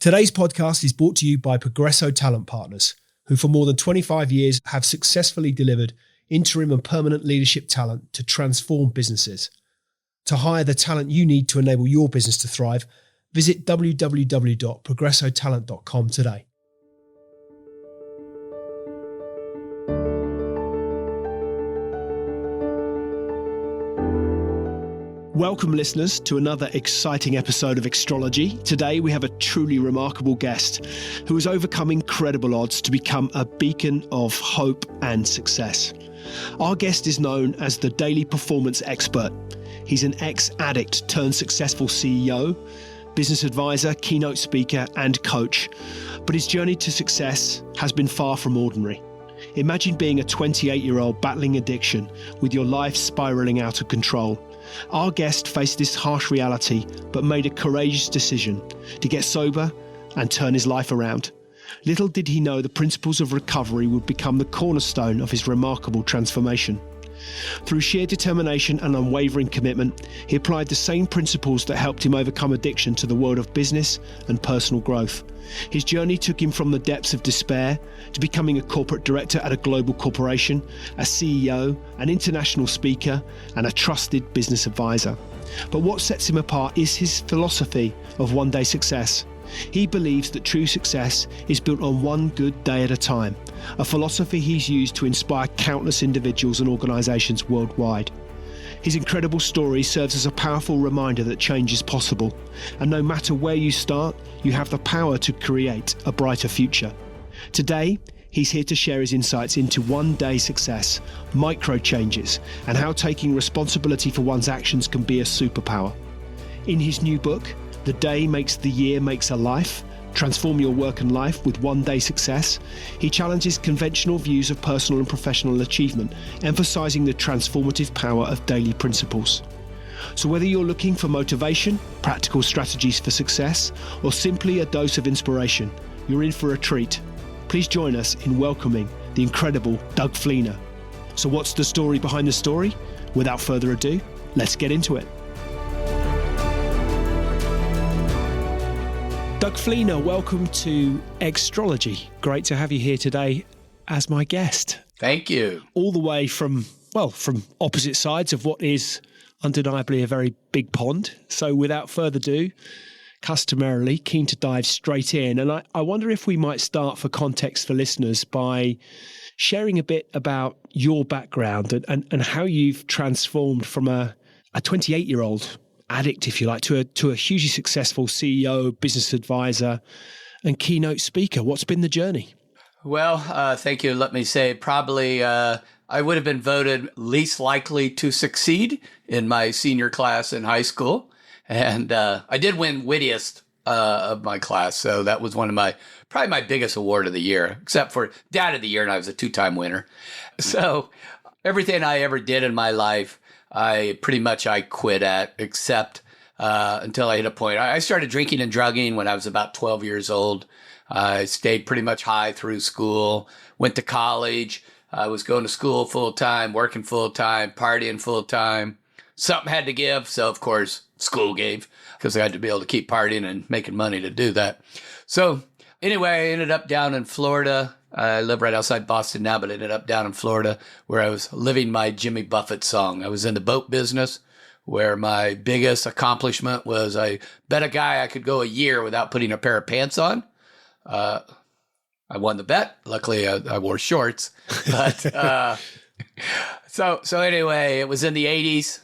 Today's podcast is brought to you by Progresso Talent Partners, who for more than 25 years have successfully delivered interim and permanent leadership talent to transform businesses. To hire the talent you need to enable your business to thrive, visit www.progressotalent.com today. Welcome, listeners, to another exciting episode of Extrology. Today, we have a truly remarkable guest who has overcome incredible odds to become a beacon of hope and success. Our guest is known as the daily performance expert. He's an ex-addict turned successful CEO, business advisor, keynote speaker, and coach. But his journey to success has been far from ordinary. Imagine being a 28-year-old battling addiction with your life spiraling out of control. Our guest faced this harsh reality, but made a courageous decision to get sober and turn his life around. Little did he know the principles of recovery would become the cornerstone of his remarkable transformation. Through sheer determination and unwavering commitment, he applied the same principles that helped him overcome addiction to the world of business and personal growth. His journey took him from the depths of despair to becoming a corporate director at a global corporation, a CEO, an international speaker, and a trusted business advisor. But what sets him apart is his philosophy of one-day success. He believes that true success is built on one good day at a time, a philosophy he's used to inspire countless individuals and organizations worldwide. His incredible story serves as a powerful reminder that change is possible, and no matter where you start, you have the power to create a brighter future. Today, he's here to share his insights into one-day success, micro changes, and how taking responsibility for one's actions can be a superpower. In his new book, The Day Makes the Year Makes a Life, Transform Your Work and Life with One-Day Success, he challenges conventional views of personal and professional achievement, emphasizing the transformative power of daily principles. So whether you're looking for motivation, practical strategies for success, or simply a dose of inspiration, you're in for a treat. Please join us in welcoming the incredible Doug Fleener. So what's the story behind the story? Without further ado, let's get into it. Doug Fleener, welcome to Extrology. Great to have you here today as my guest. Thank you. All the way from opposite sides of what is undeniably a very big pond. So without further ado, customarily keen to dive straight in. And I wonder if we might start, for context for listeners, by sharing a bit about your background and how you've transformed from a 28-year-old addict, if you like, to a hugely successful CEO, business advisor, and keynote speaker. What's been the journey? Well, thank you. Let me say, probably I would have been voted least likely to succeed in my senior class in high school. And I did win wittiest of my class. So that was probably my biggest award of the year, except for Dad of the Year, and I was a 2-time winner. So everything I ever did in my life, I quit at, except until I hit a point. I started drinking and drugging when I was about 12 years old. I stayed pretty much high through school, went to college. I was going to school full time, working full time, partying full time. Something had to give. So, of course, school gave, because I had to be able to keep partying and making money to do that. So anyway, I ended up down in Florida. I live right outside Boston now, but I ended up down in Florida where I was living my Jimmy Buffett song. I was in the boat business, where my biggest accomplishment was I bet a guy I could go a year without putting a pair of pants on. I won the bet. Luckily, I wore shorts. But so anyway, it was in the 80s,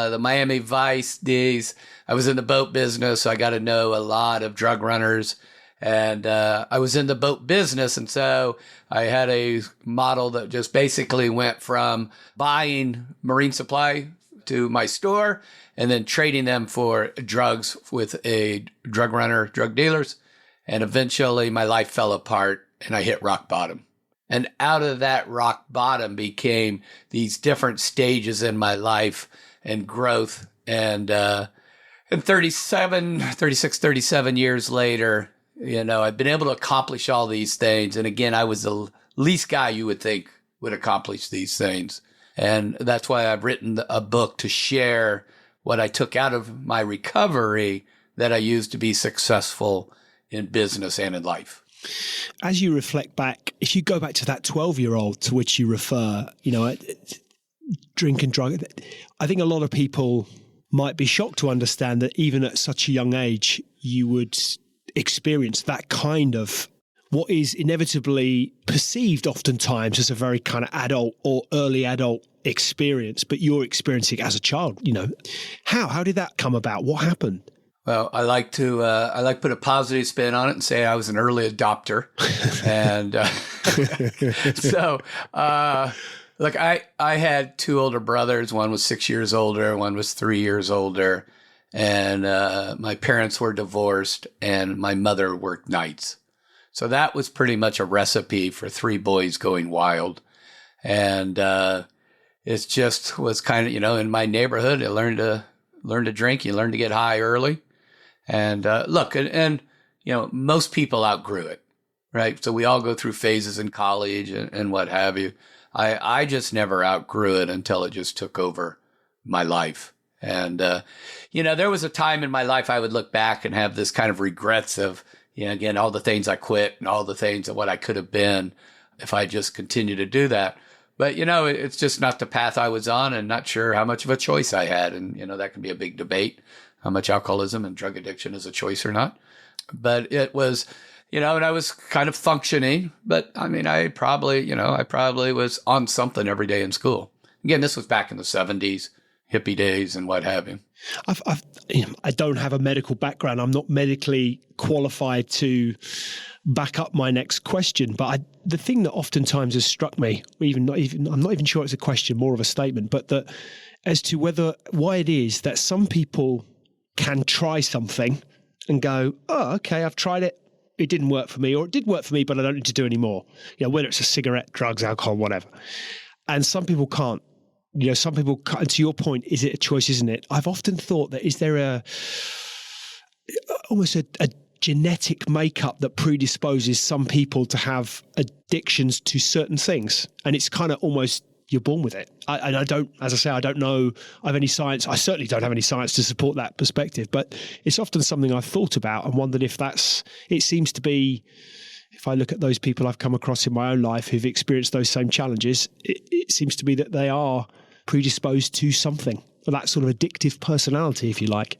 the Miami Vice days. I was in the boat business, so I got to know a lot of drug runners. And I was in the boat business, and so I had a model that just basically went from buying marine supply to my store and then trading them for drugs with a drug dealers. And eventually my life fell apart and I hit rock bottom. And out of that rock bottom became these different stages in my life and growth. And 37 years later, I've been able to accomplish all these things. And again, I was the least guy you would think would accomplish these things. And that's why I've written a book to share what I took out of my recovery that I used to be successful in business and in life. As you reflect back, if you go back to that 12-year-old to which you refer, drink and drug, I think a lot of people might be shocked to understand that even at such a young age, you would experience that kind of what is inevitably perceived oftentimes as a very kind of adult or early adult experience, but you're experiencing as a child, How did that come about? What happened? Well, I like to put a positive spin on it and say I was an early adopter. And look, I had two older brothers. One was 6 years older. One was 3 years older. And my parents were divorced and my mother worked nights. So that was pretty much a recipe for three boys going wild. And it just was kind of, in my neighborhood, I learned to drink. You learn to get high early. And most people outgrew it, right? So we all go through phases in college and what have you. I just never outgrew it until it just took over my life. And, there was a time in my life I would look back and have this kind of regrets of, again, all the things I quit and all the things of what I could have been if I just continued to do that. But, it's just not the path I was on and not sure how much of a choice I had. And, that can be a big debate, how much alcoholism and drug addiction is a choice or not. But it was, and I was kind of functioning. But, I probably was on something every day in school. Again, this was back in the 70s, hippie days and what have you. I don't have a medical background. I'm not medically qualified to back up my next question. But the thing that oftentimes has struck me, I'm not even sure it's a question, more of a statement, but that as to why it is that some people can try something and go, oh, okay, I've tried it. It didn't work for me, or it did work for me, but I don't need to do any more. Whether it's a cigarette, drugs, alcohol, whatever. And some people can't. Some people, and to your point, is it a choice, isn't it? I've often thought that is there almost a genetic makeup that predisposes some people to have addictions to certain things, and it's kind of almost you're born with it. I don't, as I say, I don't know of any science. I certainly don't have any science to support that perspective, but it's often something I've thought about and wondered if it seems to be. If I look at those people I've come across in my own life who've experienced those same challenges, it seems to be that they are predisposed to something, or that sort of addictive personality, if you like.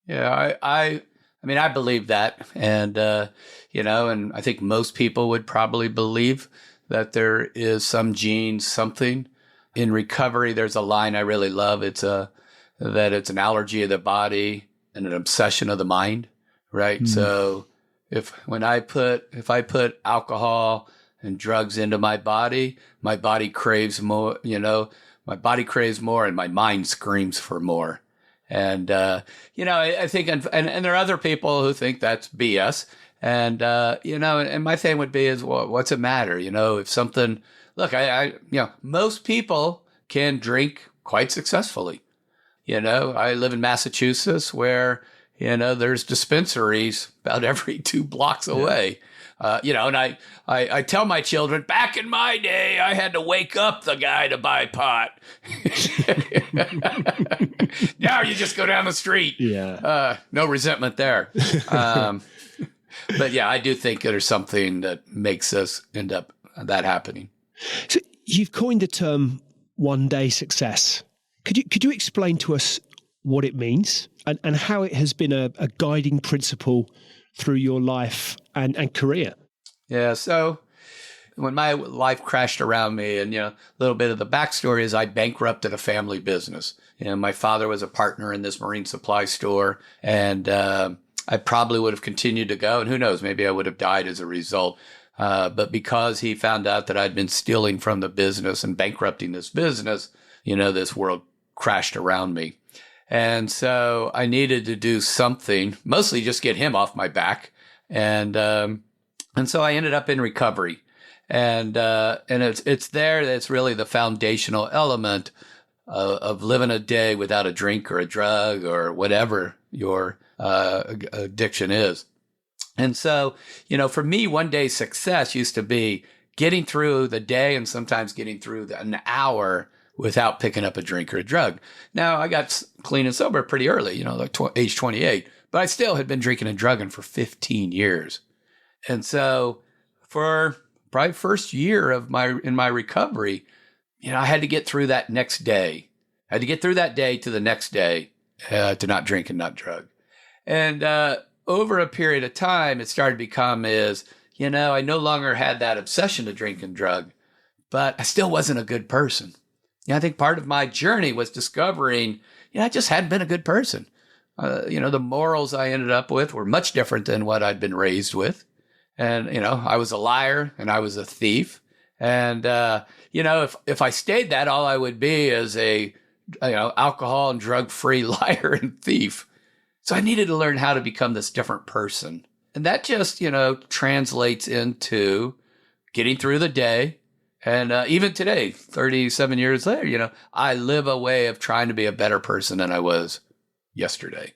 Yeah, I believe that. And, and I think most people would probably believe that there is some gene, something. In recovery, there's a line I really love. That it's an allergy of the body and an obsession of the mind, right? Mm. So if I put alcohol and drugs into my body craves more, my body craves more and my mind screams for more. And, I think, and there are other people who think that's BS. And, and my thing would be is, well, what's it matter? If something, look, most people can drink quite successfully. I live in Massachusetts where, there's dispensaries about every 2 blocks away. And I tell my children, back in my day, I had to wake up the guy to buy pot. Now you just go down the street. Yeah. No resentment there. But yeah, I do think there's something that makes us end up that happening. So you've coined the term one-day success. Could you explain to us what it means and how it has been a guiding principle through your life and career? Yeah. So when my life crashed around me, and, a little bit of the backstory is I bankrupted a family business. My father was a partner in this marine supply store, and I probably would have continued to go, and who knows, maybe I would have died as a result. But because he found out that I'd been stealing from the business and bankrupting this business, this world crashed around me. And so I needed to do something, mostly just get him off my back. And so I ended up in recovery. And it's there that's really the foundational element of living a day without a drink or a drug or whatever your addiction is. And so, for me, one day success used to be getting through the day and sometimes getting through an hour without picking up a drink or a drug. Now, I got clean and sober pretty early, like age 28. but I still had been drinking and drugging for 15 years. And so for probably first year of my recovery, I had to get through that next day. I had to get through that day to the next day to not drink and not drug. And over a period of time, it started to become I no longer had that obsession to drink and drug, but I still wasn't a good person. I think part of my journey was discovering, I just hadn't been a good person. The morals I ended up with were much different than what I'd been raised with. And, I was a liar and I was a thief. And, if I stayed that, all I would be is a, alcohol and drug-free liar and thief. So I needed to learn how to become this different person. And that just, translates into getting through the day. And even today, 37 years later, I live a way of trying to be a better person than I was yesterday.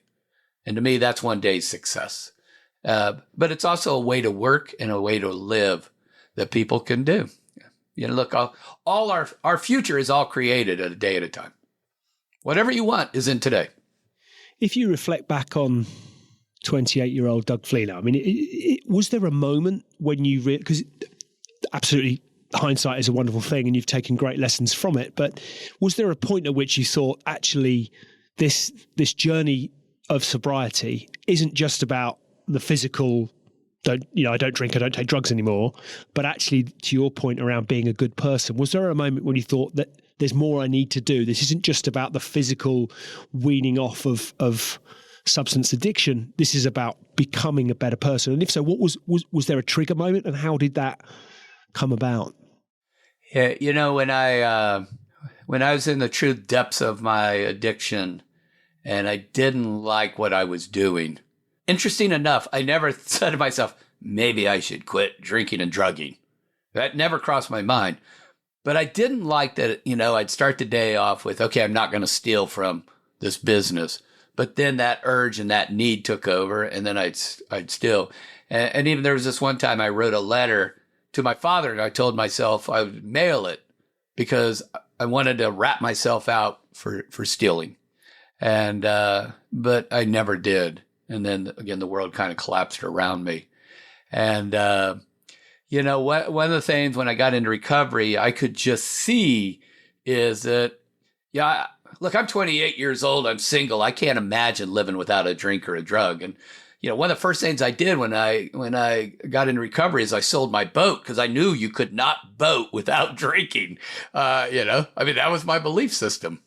And to me, that's one day's success. But it's also a way to work and a way to live that people can do. Look, all our future is all created a day at a time. Whatever you want is in today. If you reflect back on 28-year-old Doug Fleener, I mean, was there a moment when you because absolutely hindsight is a wonderful thing and you've taken great lessons from it, but was there a point at which you thought, actually, this journey of sobriety isn't just about the physical, I don't drink, I don't take drugs anymore, but actually, to your point around being a good person, was there a moment when you thought that there's more I need to do? This isn't just about the physical weaning off of substance addiction. This is about becoming a better person. And if so, what was there a trigger moment, and how did that come about? Yeah, when I was in the true depths of my addiction and I didn't like what I was doing, interesting enough, I never said to myself, maybe I should quit drinking and drugging. That never crossed my mind. But I didn't like that, I'd start the day off with, okay, I'm not going to steal from this business. But then that urge and that need took over, and then I'd steal. And even there was this one time I wrote a letter to my father, and I told myself I would mail it because I wanted to rat myself out for stealing. And but I never did. And then again, the world kind of collapsed around me. And one of the things when I got into recovery, I could just see is that, look, I'm 28 years old. I'm single. I can't imagine living without a drink or a drug. And, one of the first things I did when I got into recovery is I sold my boat because I knew you could not boat without drinking. That was my belief system.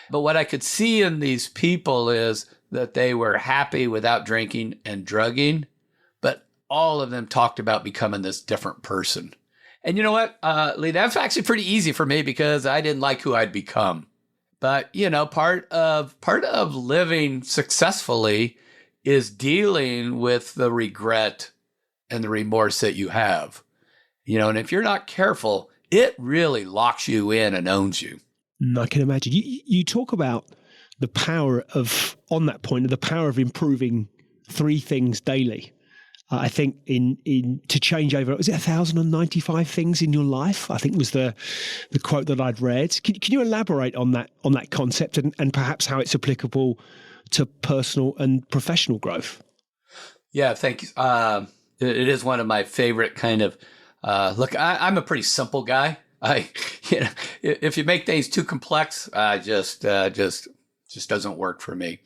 But what I could see in these people is that they were happy without drinking and drugging, but all of them talked about becoming this different person. And you know what, Lee, that's actually pretty easy for me because I didn't like who I'd become. But, part of living successfully is dealing with the regret and the remorse that you have. And if you're not careful, it really locks you in and owns you. I can imagine. You talk about the power of, on that point, the power of improving 3 things daily. I think in to change over, was it 1,095 things in your life? I think was the quote that I'd read. Can you elaborate on that concept and perhaps how it's applicable to personal and professional growth? Yeah, thank you. It is one of my favorite kind of. Look, I'm a pretty simple guy. If you make things too complex, just doesn't work for me.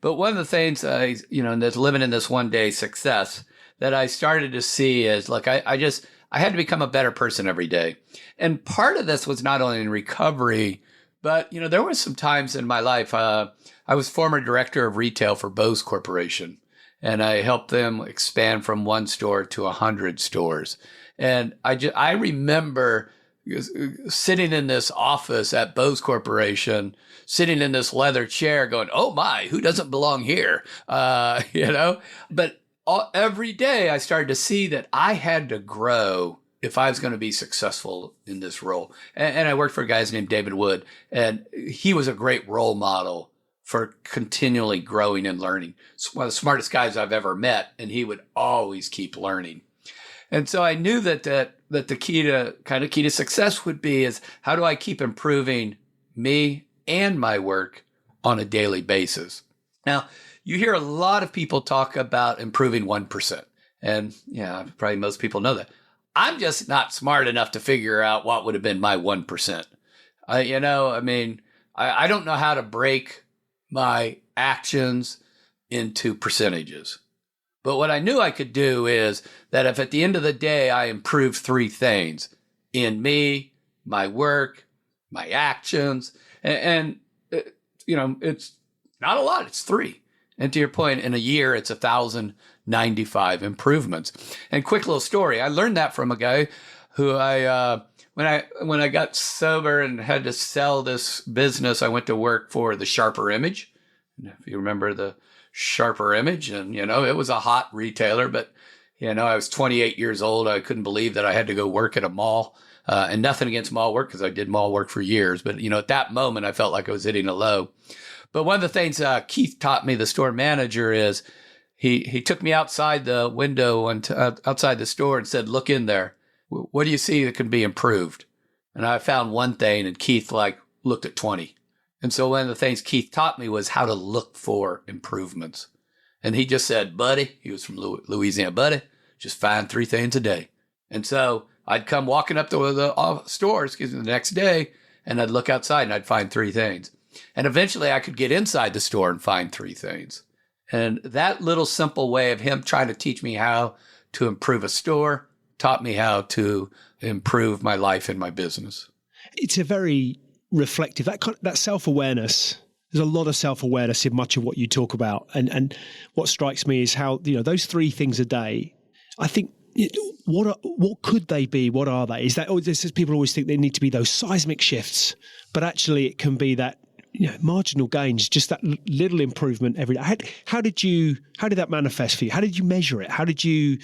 But one of the things that's living in this one day success that I started to see is, look, I had to become a better person every day. And part of this was not only in recovery, but, there were some times in my life, I was former director of retail for Bose Corporation, and I helped them expand from 1 store to 100 stores. And I remember sitting in this office at Bose Corporation, sitting in this leather chair going, oh my, who doesn't belong here? But every day I started to see that I had to grow if I was going to be successful in this role. And I worked for a guy named David Wood, and he was a great role model for continually growing and learning. It's one of the smartest guys I've ever met, and he would always keep learning. And so I knew that the key to success would be is, how do I keep improving me and my work on a daily basis? Now, you hear a lot of people talk about improving 1%. And yeah, probably most people know that. I'm just not smart enough to figure out what would have been my 1%. I don't know how to break my actions into percentages. But what I knew I could do is that if at the end of the day I improved 3 things in me, my work, my actions, and it's not a lot, it's 3. And to your point, in a year, it's 1,095 improvements. And quick little story, I learned that from a guy who when I got sober and had to sell this business, I went to work for the Sharper Image. If you remember the Sharper Image, and it was a hot retailer, but I was 28 years old. I couldn't believe that I had to go work at a mall. And nothing against mall work, because I did mall work for years. But at that moment, I felt like I was hitting a low. But one of the things Keith taught me, the store manager, is he took me outside the window and outside the store and said, "Look in there. What do you see that can be improved?" And I found one thing, and Keith looked at 20. And so one of the things Keith taught me was how to look for improvements. And he just said, "Buddy," he was from Louisiana, "buddy, just find 3 things a day." And so I'd come walking up to the store, the next day, and I'd look outside and I'd find 3 things. And eventually I could get inside the store and find 3 things. And that little simple way of him trying to teach me how to improve a store taught me how to improve my life and my business. It's a very reflective, that self-awareness. There's a lot of self-awareness in much of what you talk about. And what strikes me is how, those 3 things a day, I think, what could they be? What are they? Is that, people always think they need to be those seismic shifts, but actually it can be that, marginal gains, just that little improvement every day. How did that manifest for you? How did you measure it? How did you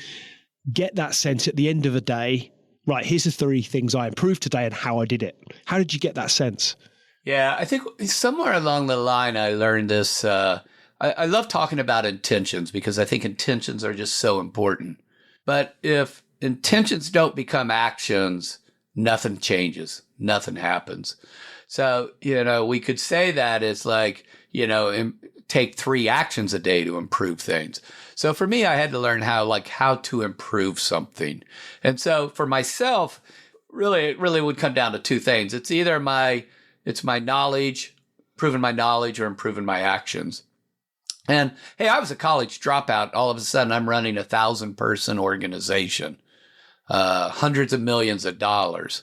get that sense at the end of a day? Right, here's the 3 things I improved today and how I did it. How did you get that sense? Yeah, I think somewhere along the line I learned this. I love talking about intentions because I think intentions are just so important. But if intentions don't become actions, nothing changes, nothing happens. So, we could say that it's take 3 actions a day to improve things. So for me, I had to learn how to improve something. And so for myself, it really would come down to 2 things. It's either my knowledge, improving my knowledge, or improving my actions. And hey, I was a college dropout. All of a sudden, I'm running a 1,000-person organization, hundreds of millions of dollars.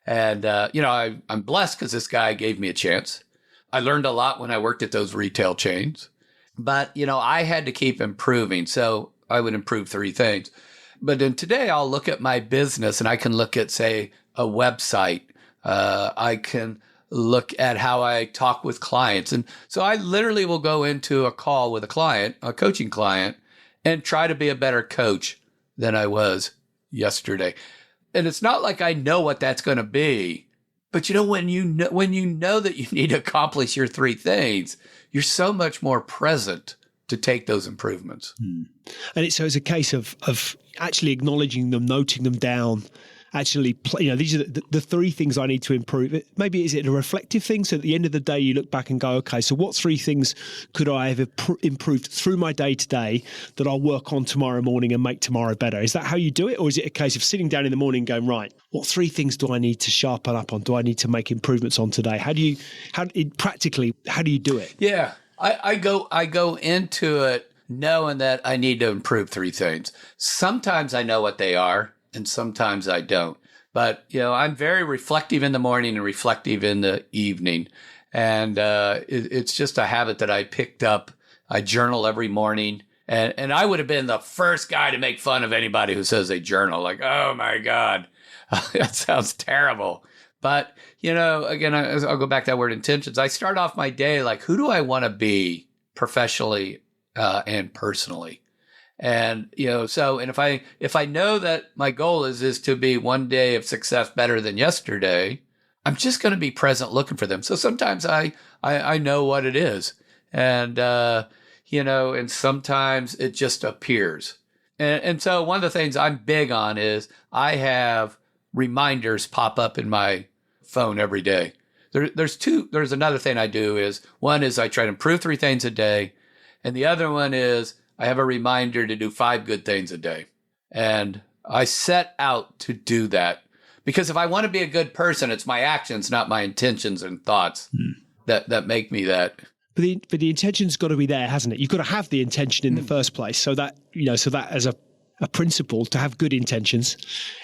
And, I'm blessed because this guy gave me a chance. I learned a lot when I worked at those retail chains, but, I had to keep improving. So I would improve 3 things. But then today I'll look at my business and I can look at, say, a website. I can look at how I talk with clients. And so I literally will go into a call with a client, a coaching client, and try to be a better coach than I was yesterday. And it's not like I know what that's going to be, but when you know that you need to accomplish your 3 things, you're so much more present to take those improvements. And it's a case of actually acknowledging them, noting them down. Actually, these are the 3 things I need to improve. Maybe is it a reflective thing? So at the end of the day, you look back and go, okay, so what 3 things could I have improved through my day today that I'll work on tomorrow morning and make tomorrow better? Is that how you do it? Or is it a case of sitting down in the morning and going, right, what 3 things do I need to sharpen up on? Do I need to make improvements on today? How do you do it? Yeah, I go into it knowing that I need to improve 3 things. Sometimes I know what they are, and sometimes I don't. But, I'm very reflective in the morning and reflective in the evening. And it's just a habit that I picked up. I journal every morning. And I would have been the first guy to make fun of anybody who says they journal. Like, oh, my God, that sounds terrible. But, again, I'll go back to that word intentions. I start off my day like, who do I want to be professionally and personally? And, and if I know that my goal is to be one day of success better than yesterday, I'm just going to be present looking for them. So sometimes I know what it is. And, and sometimes it just appears. And so one of the things I'm big on is I have reminders pop up in my phone every day. There's another thing I do is, one is I try to improve 3 things a day. And the other one is I have a reminder to do 5 good things a day. And I set out to do that because if I want to be a good person, it's my actions, not my intentions and thoughts that make me that. But the intention's got to be there, hasn't it? You've got to have the intention in the first place. So that, so that as a principle, to have good intentions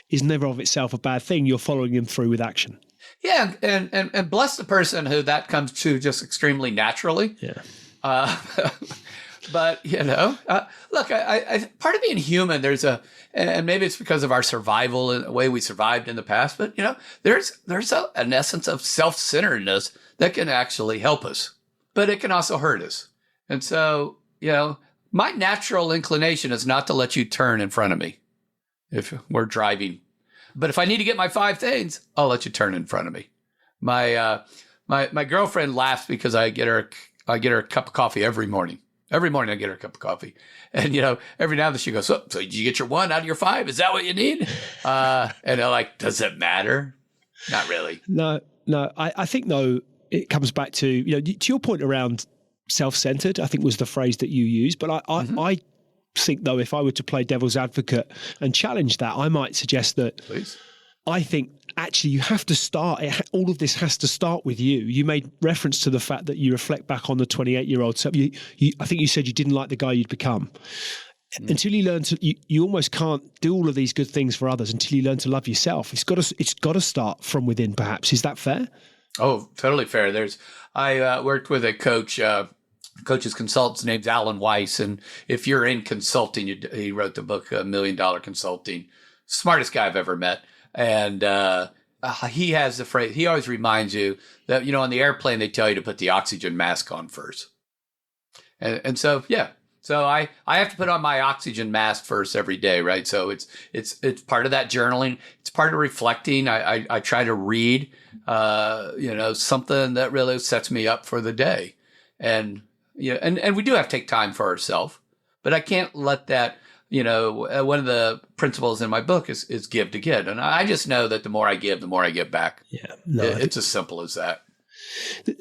is never of itself a bad thing. You're following them through with action. Yeah. And bless the person who that comes to just extremely naturally. Yeah. But, look, I part of being human, and maybe it's because of our survival and the way we survived in the past, but, there's an essence of self-centeredness that can actually help us, but it can also hurt us. And so, my natural inclination is not to let you turn in front of me if we're driving. But if I need to get my 5 things, I'll let you turn in front of me. My girlfriend laughs because I get her a cup of coffee every morning. Every morning I get her a cup of coffee. And, every now and then she goes, so did you get your 1 out of your 5? Is that what you need? And I'm like, does it matter? Not really. No. I think, though, it comes back to, to your point around self-centered, I think was the phrase that you used. But I think, though, if I were to play devil's advocate and challenge that, I might suggest that Please. I think actually you have to start, all of this has to start with you. You made reference to the fact that you reflect back on the 28-year-old self. I think you said you didn't like the guy you'd become. Until you learn to, you almost can't do all of these good things for others until you learn to love yourself. It's got to start from within, perhaps. Is that fair? Oh, totally fair. I worked with a coach's consultant named Alan Weiss. And if you're in consulting, he wrote the book, $1 Million Consulting. Smartest guy I've ever met. And he has the phrase, he always reminds you that, on the airplane, they tell you to put the oxygen mask on first. And so, yeah. So I have to put on my oxygen mask first every day, right? So it's part of that journaling. It's part of reflecting. I try to read, something that really sets me up for the day. And, and we do have to take time for ourselves, but I can't let that, one of the principles in my book is give to get. And I just know that the more I give, the more I get back. Yeah. It's as simple as that.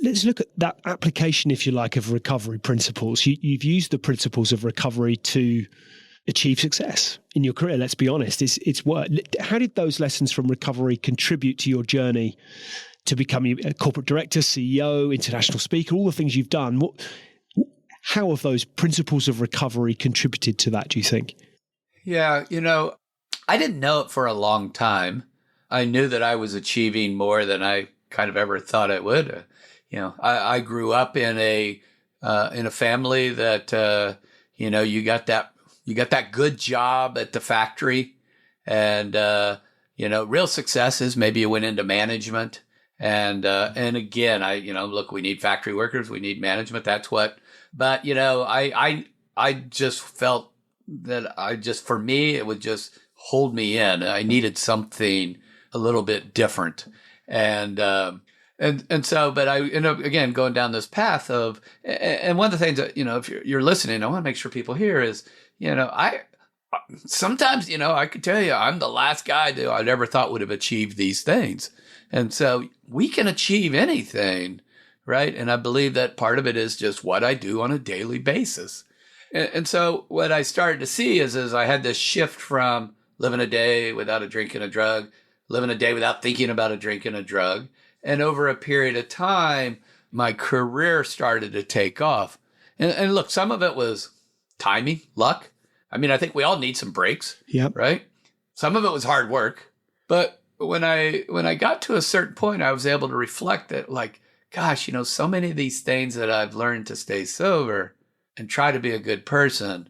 Let's look at that application, if you like, of recovery principles. You've used the principles of recovery to achieve success in your career. Let's be honest, it's work. How did those lessons from recovery contribute to your journey to becoming a corporate director, CEO, international speaker, all the things you've done? How have those principles of recovery contributed to that, do you think? Yeah, I didn't know it for a long time. I knew that I was achieving more than I kind of ever thought I would. I grew up in a family that you got that good job at the factory, and real success is maybe you went into management, and again, look, we need factory workers, we need management. That's what. But I just felt that for me it would just hold me in. I needed something a little bit different. And so, but I end up again going down this path of, and one of the things that, if you're listening, I want to make sure people hear is, sometimes, I could tell you, I'm the last guy that I'd ever thought would have achieved these things. And so we can achieve anything, right? And I believe that part of it is just what I do on a daily basis. And so what I started to see is I had this shift from living a day without a drink and a drug, living a day without thinking about a drink and a drug. And over a period of time, my career started to take off. And look, some of it was timing, luck. I mean, I think we all need some breaks, right? Some of it was hard work. But when I got to a certain point, I was able to reflect that, like, gosh, so many of these things that I've learned to stay sober and try to be a good person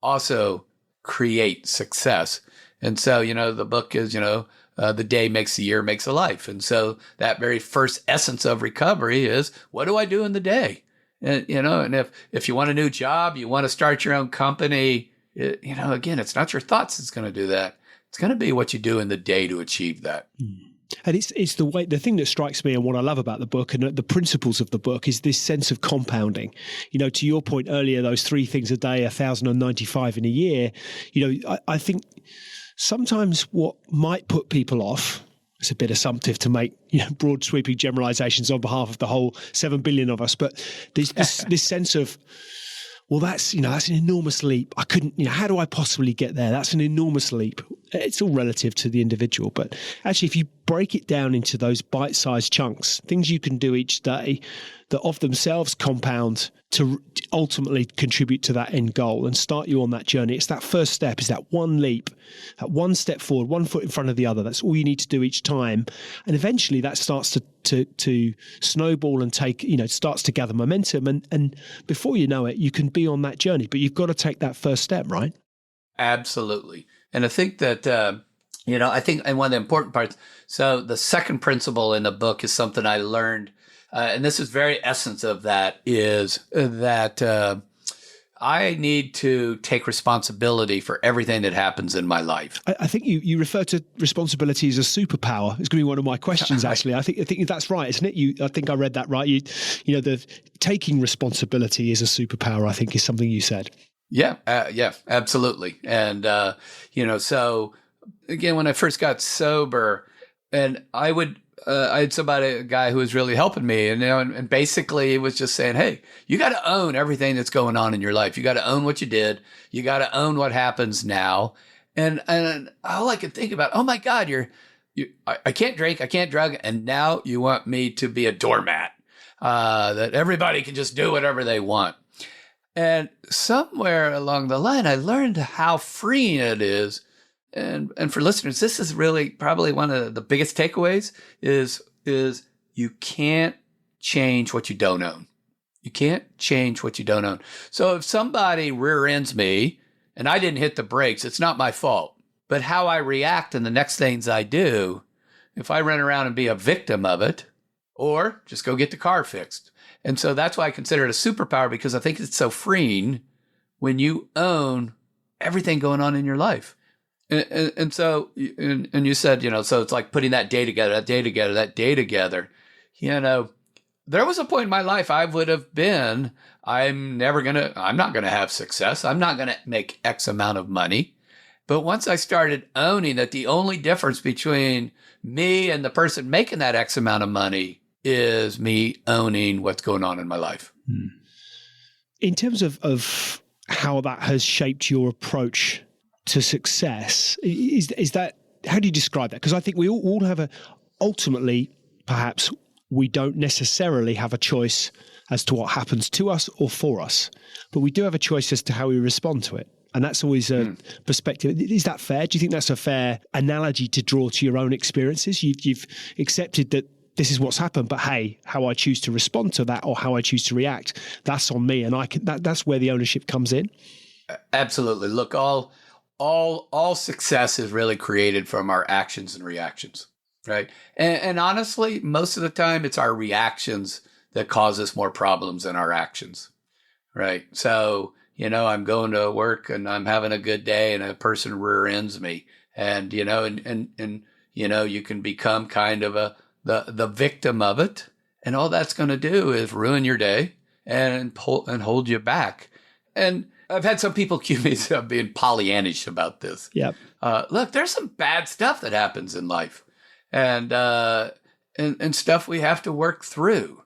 also create success. And so, the book is, the day makes the year, makes a life. And so that very first essence of recovery is, what do I do in the day? And, and if you want a new job, you want to start your own company, again, it's not your thoughts that's going to do that. It's going to be what you do in the day to achieve that. And it's the thing that strikes me and what I love about the book and the principles of the book is this sense of compounding. To your point earlier, those 3 things a day, 1,095 in a year, I think sometimes what might put people off, it's a bit assumptive to make broad sweeping generalizations on behalf of the whole 7 billion of us, but this sense of, well, that's an enormous leap. I couldn't, how do I possibly get there? That's an enormous leap. It's all relative to the individual. But actually, if you break it down into those bite-sized chunks, things you can do each day that of themselves compound to ultimately contribute to that end goal and start you on that journey. It's that first step, is that one leap, that one step forward, one foot in front of the other. That's all you need to do each time. And eventually that starts to snowball and starts to gather momentum. And before you know it, you can be on that journey. But you've got to take that first step, right? Absolutely. And I think that, and one of the important parts, so the second principle in the book is something I learned, and this is very essence of that, is that I need to take responsibility for everything that happens in my life. I think you refer to responsibility as a superpower. It's going to be one of my questions, actually. I think that's right, isn't it? I think I read that right. The taking responsibility is a superpower, I think, is something you said. Yeah, absolutely. And, so again, when I first got sober, and I had a guy who was really helping me, and basically it was just saying, hey, you got to own everything that's going on in your life. You got to own what you did. You got to own what happens now. And all I could think about, oh my God, I can't drink, I can't drug. And now you want me to be a doormat, that everybody can just do whatever they want. And somewhere along the line, I learned how freeing it is. And for listeners, this is really probably one of the biggest takeaways is you can't change what you don't own. You can't change what you don't own. So if somebody rear ends me and I didn't hit the brakes, it's not my fault. But how I react and the next things I do, if I run around and be a victim of it, or just go get the car fixed. And so that's why I consider it a superpower, because I think it's so freeing when you own everything going on in your life. And so you said, so it's like putting that day together. There was a point in my life I would have been, I'm not going to have success. I'm not going to make X amount of money. But once I started owning that the only difference between me and the person making that X amount of money is me owning what's going on in my life. In terms of how that has shaped your approach to success, is that, how do you describe that? Because I think we all have ultimately, perhaps we don't necessarily have a choice as to what happens to us or for us, but we do have a choice as to how we respond to it. And that's always a perspective. Is that fair? Do you think that's a fair analogy to draw to your own experiences? You've accepted that this is what's happened, but hey, how I choose to respond to that or how I choose to react, that's on me. And that's where the ownership comes in. Absolutely. Look, all success is really created from our actions and reactions, right? And honestly, most of the time it's our reactions that cause us more problems than our actions, right? So, I'm going to work and I'm having a good day and a person rear ends me, and, you can become kind of the victim of it. And all that's going to do is ruin your day and hold you back. And I've had some people accuse me of being Pollyannish about this. Yep. Look, there's some bad stuff that happens in life, and stuff we have to work through.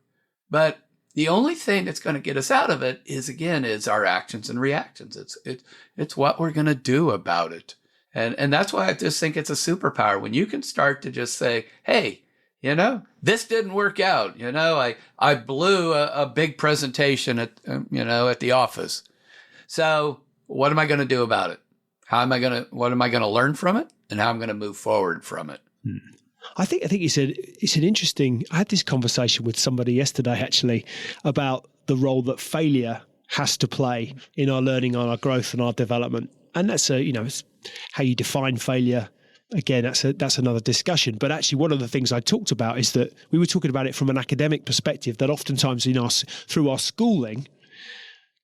But the only thing that's going to get us out of it is our actions and reactions. It's what we're going to do about it. And that's why I just think it's a superpower when you can start to just say, hey, this didn't work out. I blew a big presentation at the office. So what am I going to do about it? What am I going to learn from it? And how I'm going to move forward from it? I think it's an interesting, I had this conversation with somebody yesterday actually about the role that failure has to play in our learning, on our growth and our development. And that's it's how you define failure. Again, that's another discussion. But actually, one of the things I talked about is that we were talking about it from an academic perspective, that oftentimes through our schooling,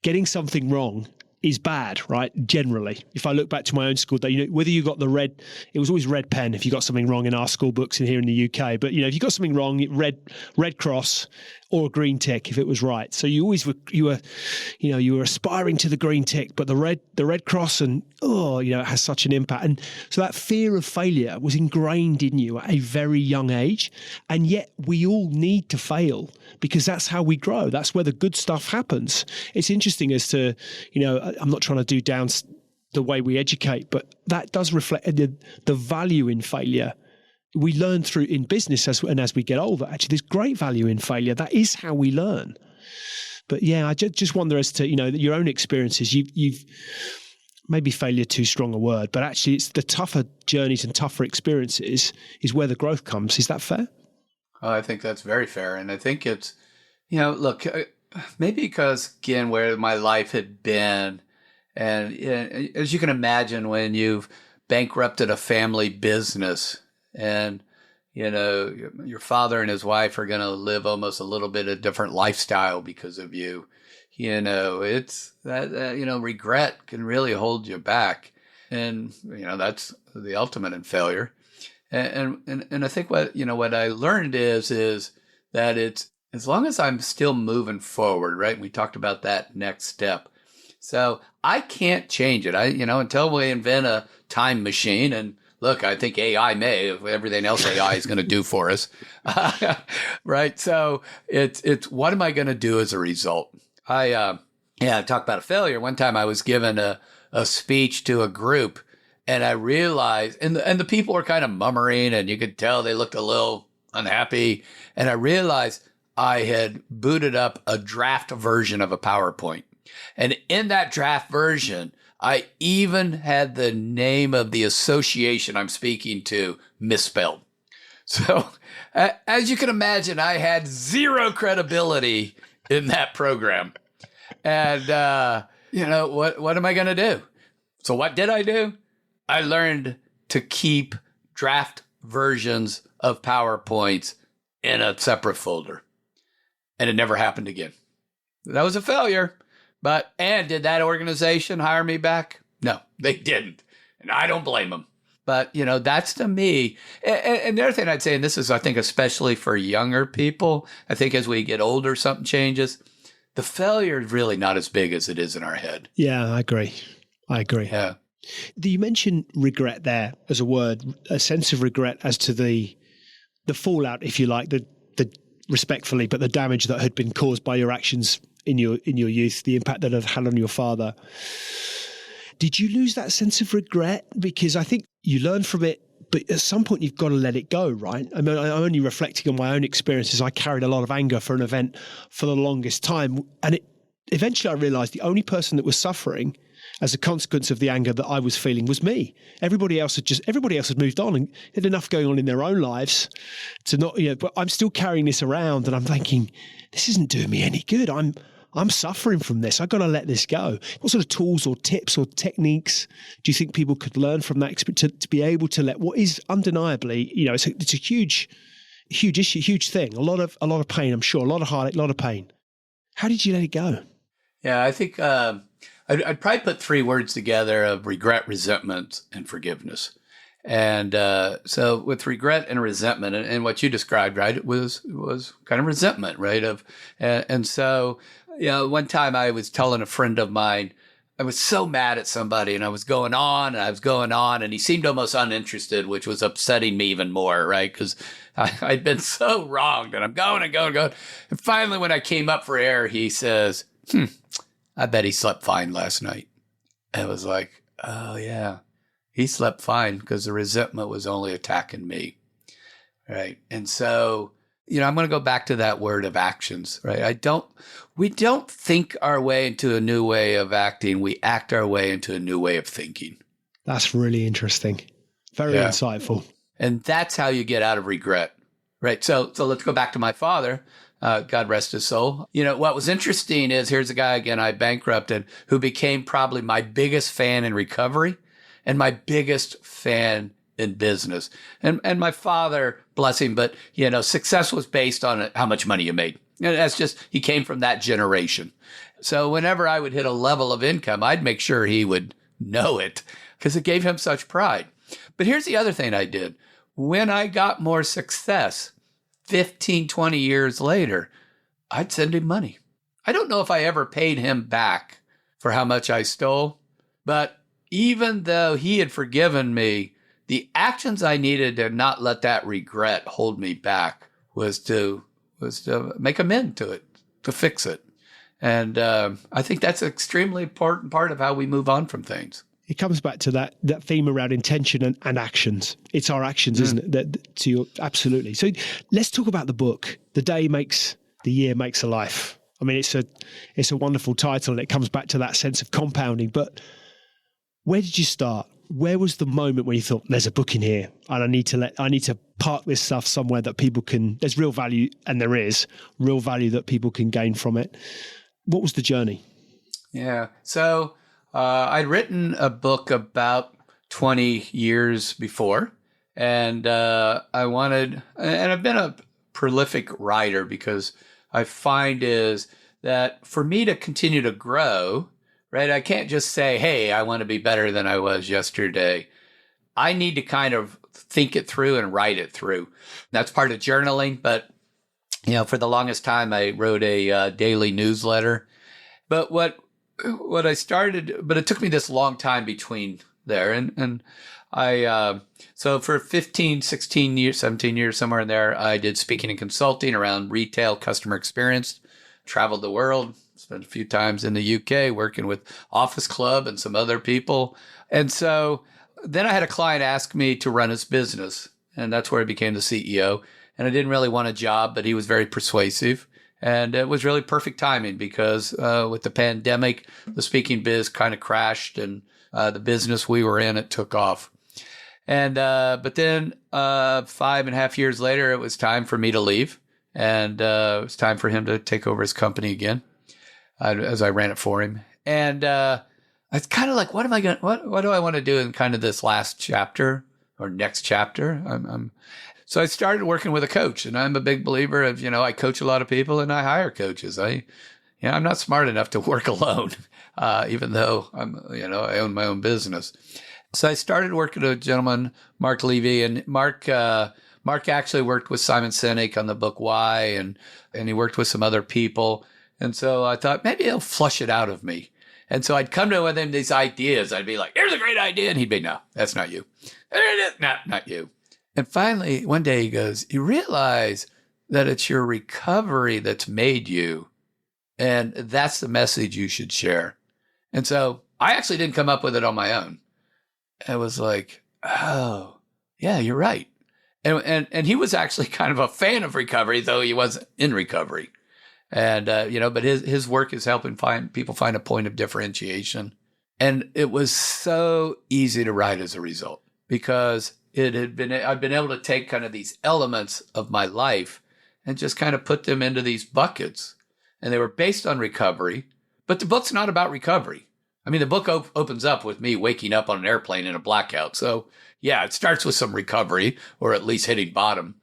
getting something wrong is bad, right? Generally, if I look back to my own school day, whether you got it was always red pen if you got something wrong in our school books and here in the UK. But if you got something wrong, red cross, or a green tick if it was right. So you always were, you were aspiring to the green tick, but the red cross, and it has such an impact. And so that fear of failure was ingrained in you at a very young age. And yet we all need to fail because that's how we grow. That's where the good stuff happens. It's interesting as to, I'm not trying to do down the way we educate, but that does reflect the value in failure. We learn through in business as we get older. Actually, there's great value in failure. That is how we learn. But yeah, I just wonder as to, your own experiences. You've maybe failure too strong a word, but actually it's the tougher journeys and tougher experiences is where the growth comes. Is that fair? Oh, I think that's very fair. And I think it's, look, maybe because, again, where my life had been, and as you can imagine, when you've bankrupted a family business, and, your father and his wife are going to live almost a little bit of different lifestyle because of you. It's that, regret can really hold you back. And, that's the ultimate in failure. And I think what I learned is that it's, as long as I'm still moving forward, right? We talked about that next step. So I can't change it. Until we invent a time machine, and look, I think AI may, if everything else AI is going to do for us, right? So it's what am I going to do as a result? I talk about a failure. One time I was given a speech to a group, and I realized, and the people were kind of murmuring, and you could tell they looked a little unhappy. And I realized I had booted up a draft version of a PowerPoint. And in that draft version, I even had the name of the association I'm speaking to misspelled. So as you can imagine, I had zero credibility in that program. And, what am I going to do? So what did I do? I learned to keep draft versions of PowerPoints in a separate folder. And it never happened again. That was a failure. And did that organization hire me back? No, they didn't. And I don't blame them. But, that's to me. And the other thing I'd say, and this is, I think, especially for younger people, I think as we get older, something changes. The failure is really not as big as it is in our head. Yeah, I agree. Yeah. You mentioned regret there as a word, a sense of regret as to the fallout, if you like, the respectfully, but the damage that had been caused by your actions in your youth, the impact that it had on your father. Did you lose that sense of regret? Because I think you learn from it, but at some point you've got to let it go, right? I mean, I'm only reflecting on my own experiences. I carried a lot of anger for an event for the longest time. And eventually I realized the only person that was suffering as a consequence of the anger that I was feeling was me. Everybody else had moved on and had enough going on in their own lives to not, but I'm still carrying this around, and I'm thinking, this isn't doing me any good. I'm suffering from this. I've got to let this go. What sort of tools or tips or techniques do you think people could learn from that experience to be able to let what is undeniably, it's a huge issue, huge thing, a lot of pain, I'm sure, a lot of heartache, a lot of pain. How did you let it go? Yeah, I think I'd probably put three words together of regret, resentment, and forgiveness. And so with regret and resentment, and what you described, right, it was kind of resentment, right? And so, one time I was telling a friend of mine, I was so mad at somebody, and I was going on, and he seemed almost uninterested, which was upsetting me even more, right? Because I'd been so wronged, and I'm going and going and going. And finally, when I came up for air, he says, I bet he slept fine last night. And I was like, oh, yeah, he slept fine because the resentment was only attacking me, right? And so, I'm going to go back to that word of actions, right? We don't think our way into a new way of acting. We act our way into a new way of thinking. That's really interesting. Very insightful. And that's how you get out of regret, right? So let's go back to my father. God rest his soul. What was interesting is here's a guy, again, I bankrupted, who became probably my biggest fan in recovery and my biggest fan in business. And my father, bless him, but, success was based on how much money you made. And that's just, he came from that generation. So whenever I would hit a level of income, I'd make sure he would know it because it gave him such pride. But here's the other thing I did. When I got more success, 15, 20 years later, I'd send him money. I don't know if I ever paid him back for how much I stole, but even though he had forgiven me, the actions I needed to not let that regret hold me back was to make amends to it, to fix it. And I think that's an extremely important part of how we move on from things. It comes back to that theme around intention and actions. It's our actions, isn't it? Absolutely. So let's talk about the book. The year makes a life. I mean, it's a wonderful title, and it comes back to that sense of compounding. But where did you start? Where was the moment when you thought, there's a book in here and I need to park this stuff somewhere that people can, there's real value, and there is real value that people can gain from it. What was the journey? Yeah. So I'd written a book about 20 years before, and I've been a prolific writer, because I find is that for me to continue to grow, right, I can't just say, hey, I want to be better than I was yesterday. I need to kind of think it through and write it through. That's part of journaling. But, for the longest time, I wrote a daily newsletter. But but it took me this long time between there. And so for 15, 16 years, 17 years, somewhere in there, I did speaking and consulting around retail customer experience, traveled the world, spent a few times in the UK working with Office Club and some other people. And so then I had a client ask me to run his business, and that's where I became the CEO. And I didn't really want a job, but he was very persuasive. And it was really perfect timing, because with the pandemic, the speaking biz kind of crashed, and the business we were in, it took off. And but then 5.5 years later, it was time for me to leave. And it was time for him to take over his company again, as I ran it for him. And it's kind of like, what do I want to do in kind of this last chapter or next chapter? So I started working with a coach, and I'm a big believer of, I coach a lot of people and I hire coaches. I'm not smart enough to work alone, even though I own my own business. So I started working with a gentleman, Mark Levy, and Mark actually worked with Simon Sinek on the book Why, and he worked with some other people. And so I thought maybe he'll flush it out of me. And so I'd come to with him these ideas. I'd be like, here's a great idea. And he'd be, no, that's not you. No, not you. And finally, one day he goes, you realize that it's your recovery that's made you. And that's the message you should share. And so I actually didn't come up with it on my own. I was like, oh, yeah, you're right. And he was actually kind of a fan of recovery, though he wasn't in recovery. And, but his work is helping people find a point of differentiation. And it was so easy to write as a result, because I've been able to take kind of these elements of my life and just kind of put them into these buckets. And they were based on recovery, but the book's not about recovery. I mean, the book opens up with me waking up on an airplane in a blackout. So yeah, it starts with some recovery, or at least hitting bottom.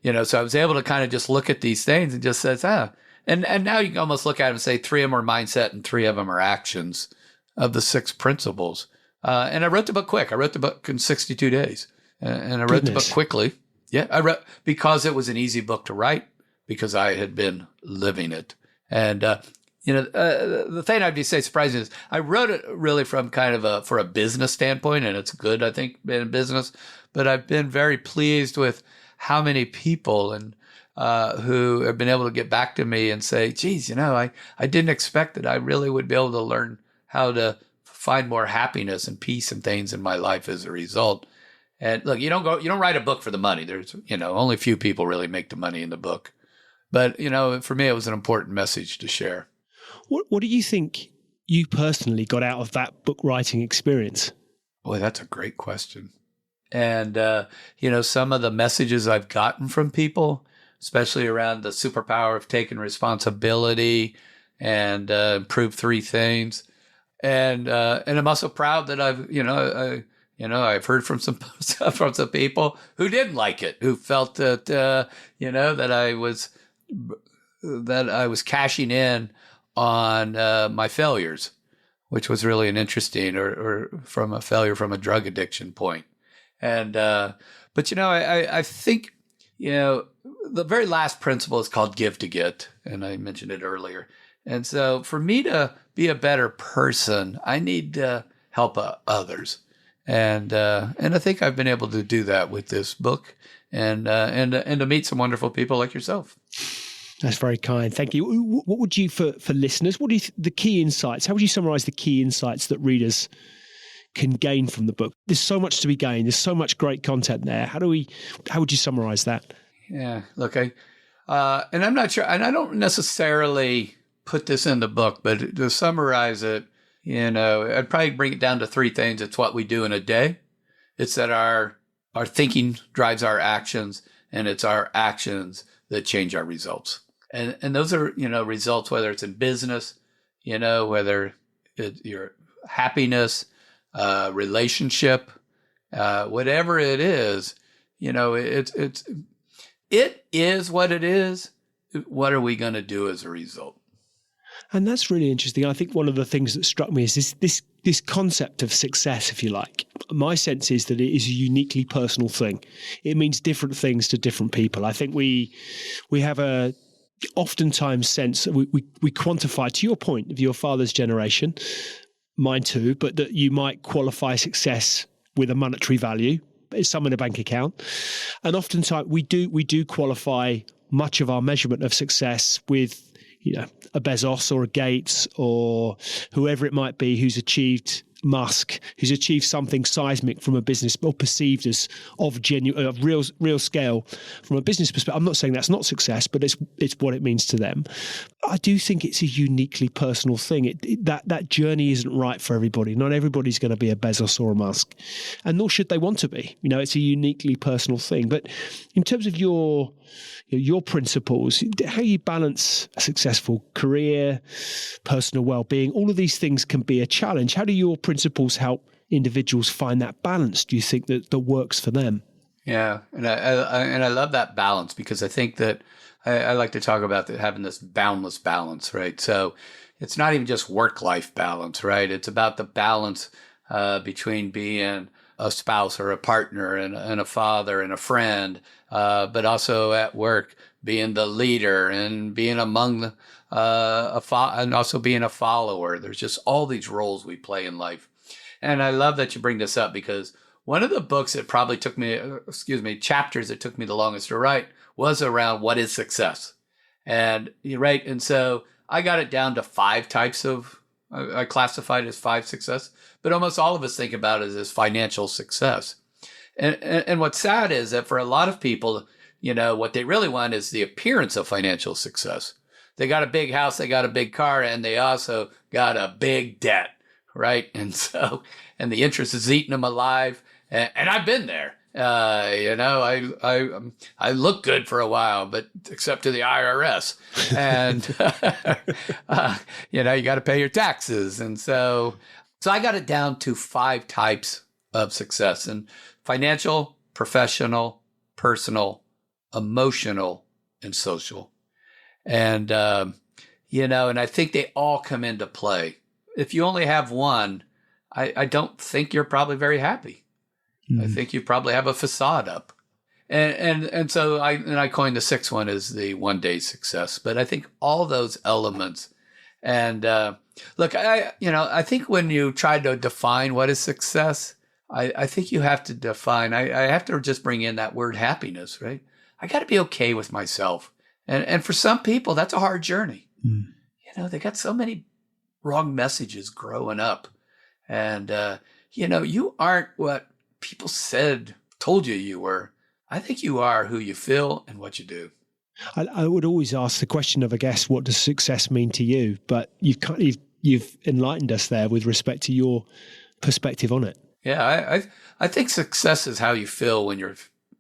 So I was able to kind of just look at these things and just says, and now you can almost look at them and say 3 of them are mindset and 3 of them are actions of the 6 principles. And I wrote the book quick. I wrote the book in 62 days. And I wrote the book quickly. Yeah, I wrote because it was an easy book to write, because I had been living it. And, the thing I'd be surprising is I wrote it really from kind of for a business standpoint, and it's good, I think, in business. But I've been very pleased with how many people and who have been able to get back to me and say, geez, I didn't expect that I really would be able to learn how to find more happiness and peace and things in my life as a result. And look, you don't write a book for the money. There's, only a few people really make the money in the book. But, for me, it was an important message to share. What do you think you personally got out of that book writing experience? Boy, that's a great question. And, some of the messages I've gotten from people, especially around the superpower of taking responsibility and improve 3 things. And I'm also proud that I've heard from some people who didn't like it, who felt that that I was cashing in on my failures, which was really an interesting, or from a failure from a drug addiction point. And but I think the very last principle is called give to get, and I mentioned it earlier. And so for me to be a better person, I need to help others. And I think I've been able to do that with this book and to meet some wonderful people like yourself. That's very kind. Thank you. What would you, for listeners, what are the key insights? How would you summarize the key insights that readers can gain from the book? There's so much to be gained. There's so much great content there. How would you summarize that? Yeah, look, and I'm not sure, and I don't necessarily put this in the book, but to summarize it, I'd probably bring it down to three things. It's what we do in a day. It's that our thinking drives our actions, and it's our actions that change our results. And those are, results, whether it's in business, whether it's your happiness, relationship, whatever it is, it is what it is. What are we going to do as a result? And that's really interesting. I think one of the things that struck me is this concept of success, if you like. My sense is that it is a uniquely personal thing. It means different things to different people. I think we have a oftentimes sense we quantify, to your point, of your father's generation, mine too, but that you might qualify success with a monetary value, some in a bank account. And oftentimes we do qualify much of our measurement of success with a Bezos or a Gates or whoever it might be who's achieved Musk, who's achieved something seismic from a business or perceived as of real scale from a business perspective. I'm not saying that's not success, but it's what it means to them. I do think it's a uniquely personal thing. That journey isn't right for everybody. Not everybody's going to be a Bezos or a Musk, and nor should they want to be. It's a uniquely personal thing. But in terms of your principles, how you balance a successful career, personal well-being, all of these things can be a challenge. How do your principles help individuals find that balance, do you think, that works for them? Yeah, and I love that balance, because I think that I like to talk about having this boundless balance, right? So it's not even just work-life balance, right? It's about the balance between being a spouse or a partner and a father and a friend, but also at work, being the leader and being among and also being a follower. There's just all these roles we play in life. And I love that you bring this up, because one of the books that probably took me, chapters that took me the longest to write was around what is success. And you're right. And so I got it down to 5 types of, I classified it as 5 success, but almost all of us think about it as financial success. And what's sad is that for a lot of people, what they really want is the appearance of financial success. They got a big house, they got a big car, and they also got a big debt, right? And so, and the interest is eating them alive. And I've been there. I looked good for a while, but except to the IRS, and you got to pay your taxes. And so I got it down to 5 types of success: and financial, professional, personal, emotional, and social. And, and I think they all come into play. If you only have one, I don't think you're probably very happy. Mm. I think you probably have a facade up. And so I coined the 6th one as the one-day success. But I think all those elements, and look, I think when you try to define what is success, I think you have to define, I have to just bring in that word happiness, right? I got to be okay with myself. And for some people, that's a hard journey. Mm. They got so many wrong messages growing up. And, you aren't what people told you were. I think you are who you feel and what you do. I would always ask the question of a guest, what does success mean to you? But you've enlightened us there with respect to your perspective on it. Yeah, I think success is how you feel when your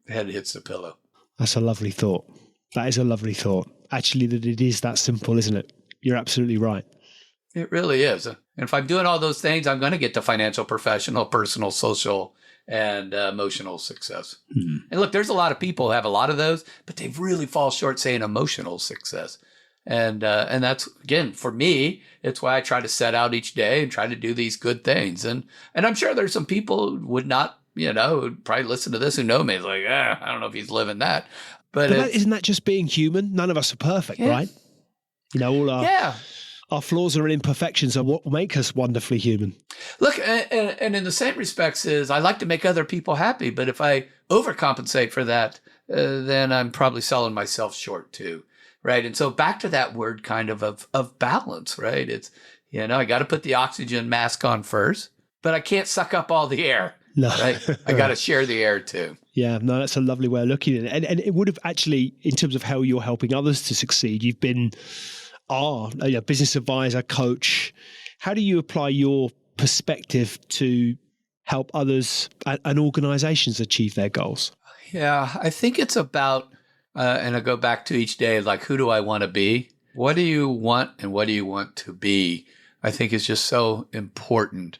head hits the pillow. That's a lovely thought. That is a lovely thought. Actually, that it is that simple, isn't it? You're absolutely right. It really is. And if I'm doing all those things, I'm going to get to financial, professional, personal, social, and emotional success. Mm-hmm. And look, there's a lot of people who have a lot of those, but they really fall short saying emotional success. And that's, again, for me, it's why I try to set out each day and try to do these good things. And I'm sure there's some people who would not, who'd probably listen to this who know me. It's like, I don't know if he's living that. But isn't that just being human? None of us are perfect, right? All our flaws and imperfections are what make us wonderfully human. Look, and in the same respects is I like to make other people happy, but if I overcompensate for that, then I'm probably selling myself short too, right? And so back to that word kind of balance, right? It's, I got to put the oxygen mask on first, but I can't suck up all the air. No. Right? I got to share the air too. Yeah, no, that's a lovely way of looking at it. And it would have actually, in terms of how you're helping others to succeed, you've been a business advisor, coach. How do you apply your perspective to help others and organizations achieve their goals? Yeah, I think it's about, and I go back to each day, like, who do I want to be? What do you want and what do you want to be? I think is just so important.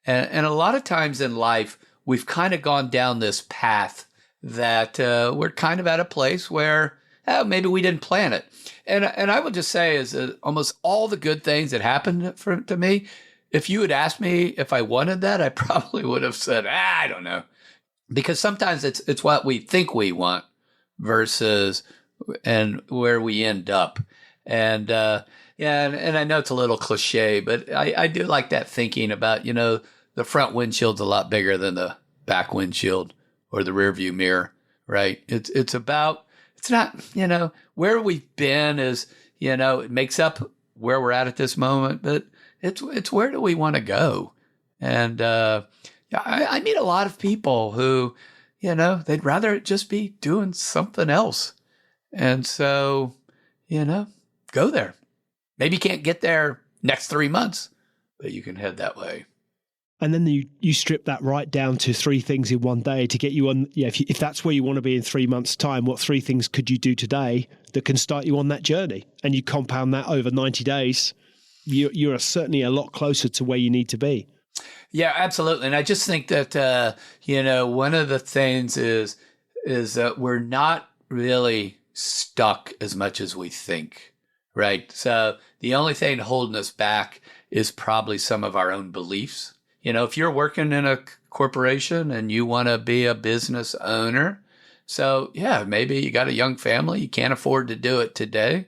And a lot of times in life, we've kind of gone down this path that we're kind of at a place where maybe we didn't plan it. And I would just say is almost all the good things that happened to me, if you had asked me if I wanted that, I probably would have said, I don't know. Because sometimes it's what we think we want versus and where we end up. And and I know it's a little cliche, but I do like that thinking about, the front windshield's a lot bigger than the back windshield or the rear view mirror, right? It's about, it's not, where we've been is, it makes up where we're at this moment, but it's where do we want to go? And I meet a lot of people who, they'd rather just be doing something else. And so, go there. Maybe you can't get there next 3 months, but you can head that way. And then you strip that right down to 3 things in one day to get you on. Yeah, if that's where you want to be in 3 months' time, what 3 things could you do today that can start you on that journey? And you compound that over 90 days, you're certainly a lot closer to where you need to be. Yeah, absolutely. And I just think that, one of the things is that we're not really stuck as much as we think, right? So the only thing holding us back is probably some of our own beliefs. If you're working in a corporation and you want to be a business owner, so yeah, maybe you got a young family, you can't afford to do it today,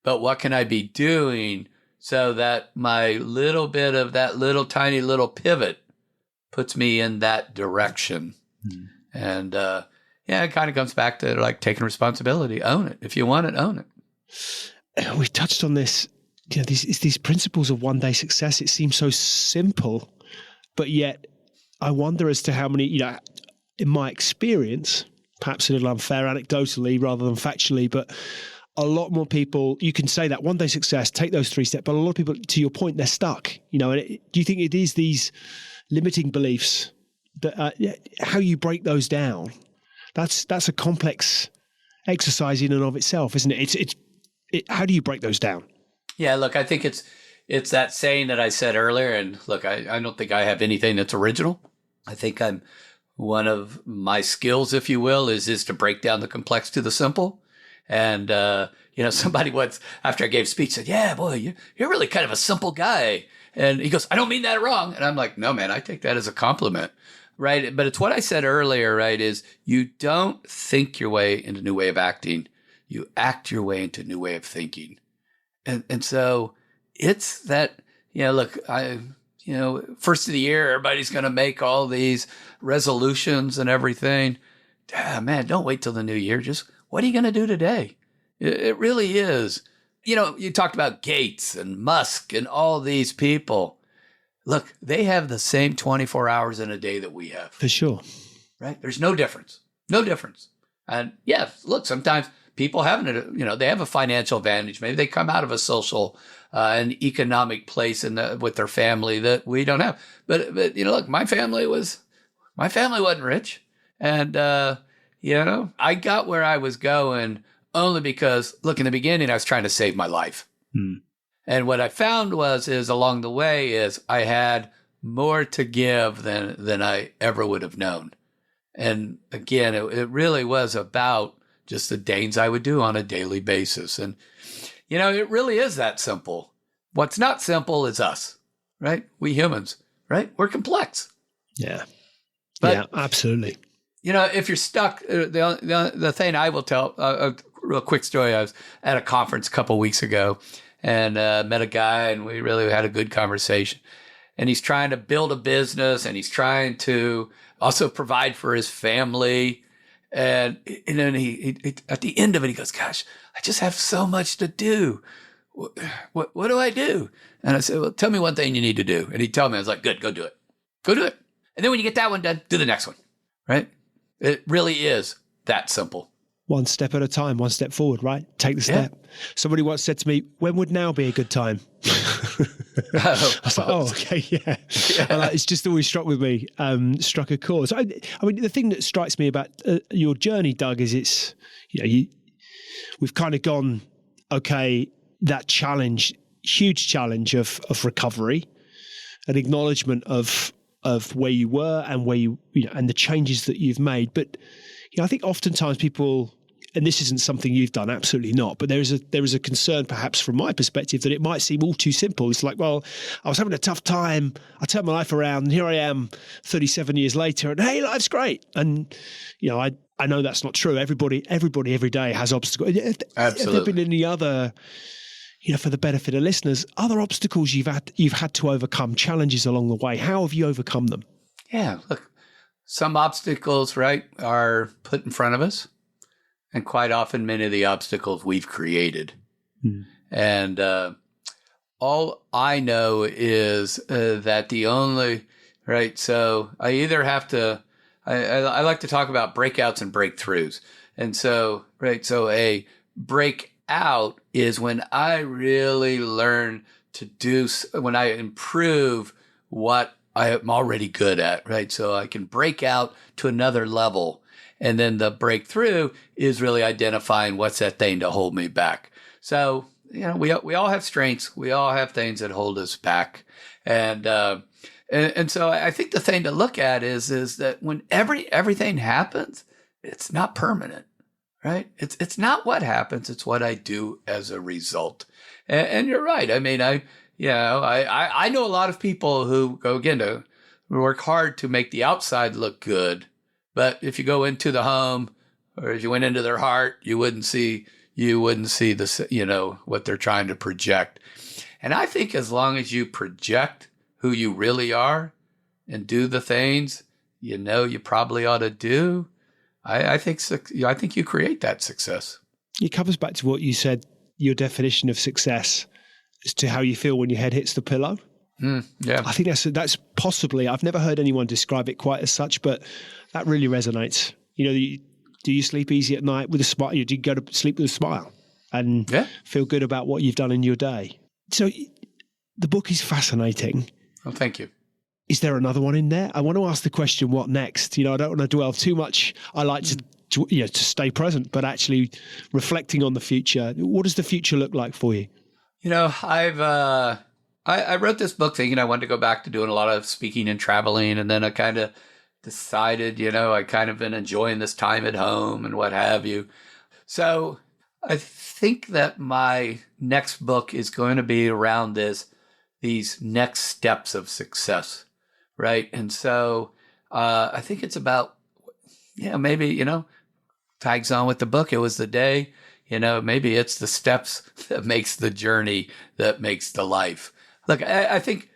but what can I be doing so that my little bit of that little tiny little pivot puts me in that direction? Mm. And it kind of comes back to like taking responsibility. Own it. If you want it, own it. We touched on this, these principles of one-day success. It seems so simple. But yet, I wonder as to how many, in my experience, perhaps a little unfair anecdotally rather than factually, but a lot more people, you can say that one-day success, take those 3 steps, but a lot of people, to your point, they're stuck. Do you think it is these limiting beliefs that how you break those down? That's a complex exercise in and of itself, isn't it? How do you break those down? Yeah, look, I think it's that saying that I said earlier. And look, I don't think I have anything that's original. I think I'm one of my skills, if you will, is to break down the complex to the simple. And, somebody once, after I gave a speech, said, yeah, boy, you're really kind of a simple guy. And he goes, I don't mean that wrong. And I'm like, no, man, I take that as a compliment. Right. But it's what I said earlier, right, is you don't think your way into a new way of acting. You act your way into a new way of thinking. And so it's that, look, first of the year, everybody's going to make all these resolutions and everything. Man, don't wait till the new year. Just what are you going to do today? It really is. You talked about Gates and Musk and all these people. Look, they have the same 24 hours in a day that we have. For sure. Right? There's no difference. No difference. And yes, look, sometimes people have they have a financial advantage. Maybe they come out of a social and economic place with their family that we don't have. But look, my family wasn't rich. And, I got where I was going only because, look, in the beginning, I was trying to save my life. Hmm. And what I found is along the way is I had more to give than I ever would have known. And again, it really was about just the things I would do on a daily basis. And, it really is that simple. What's not simple is us, right? We humans, right? We're complex. Yeah. But, yeah, absolutely. if you're stuck, the thing I will tell, a real quick story. I was at a conference a couple weeks ago and met a guy, and we really had a good conversation. And he's trying to build a business, and he's trying to also provide for his family. And then he at the end of it, he goes, "Gosh, I just have so much to do. What do I do?" And I said, "Well, tell me one thing you need to do." And he'd tell me. I was like, "Good, go do it. Go do it. And then when you get that one done, do the next one." Right? It really is that simple. One step at a time, one step forward, right? Take the step. Yeah. Somebody once said to me, "When would now be a good time?" I was like, "Oh, okay, yeah." It's just always struck with me, struck a chord. So, I mean, the thing that strikes me about your journey, Doug, is we've kind of gone, okay, that challenge, huge challenge of recovery, an acknowledgement of where you were and where you and the changes that you've made. But I think oftentimes people, and this isn't something you've done, absolutely not, but there is a concern perhaps from my perspective that it might seem all too simple. It's like, well, I was having a tough time, I turned my life around, and here I am 37 years later, and hey, life's great. And I know that's not true. Everybody every day has obstacles. Absolutely. Have there been any other, for the benefit of listeners, other obstacles you've had to overcome, challenges along the way? How have you overcome them? Yeah, look, some obstacles, right, are put in front of us. And quite often, many of the obstacles we've created. And all I know is that the only, right, so I either have to, I like to talk about breakouts and breakthroughs. And so, right, so a breakout is when I really learn to do, when I improve what I am already good at, right? So I can break out to another level. And then the breakthrough is really identifying what's that thing to hold me back. So, we all have strengths. We all have things that hold us back. And so I think the thing to look at is that when everything happens, it's not permanent, right? It's not what happens. It's what I do as a result. And you're right. I mean, I know a lot of people who go again to work hard to make the outside look good. But if you go into the home, or if you went into their heart, you wouldn't see the, what they're trying to project. And I think as long as you project who you really are and do the things you probably ought to do, I think you create that success. It comes back to what you said, your definition of success as to how you feel when your head hits the pillow. Yeah, I think that's possibly, I've never heard anyone describe it quite as such, but that really resonates. Do you sleep easy at night with a smile? Do you go to sleep with a smile and feel good about what you've done in your day? So the book is fascinating. Oh, thank you. Is there another one in there? I want to ask the question, what next? I don't want to dwell too much. I like to stay present, but actually reflecting on the future. What does the future look like for you? I wrote this book thinking I wanted to go back to doing a lot of speaking and traveling. And then I kind of decided, I kind of been enjoying this time at home and what have you. So I think that my next book is going to be around these next steps of success, right? And so I think it's about, maybe, tags on with the book. It was the day, maybe it's the steps that makes the journey, that makes the life. Look, I think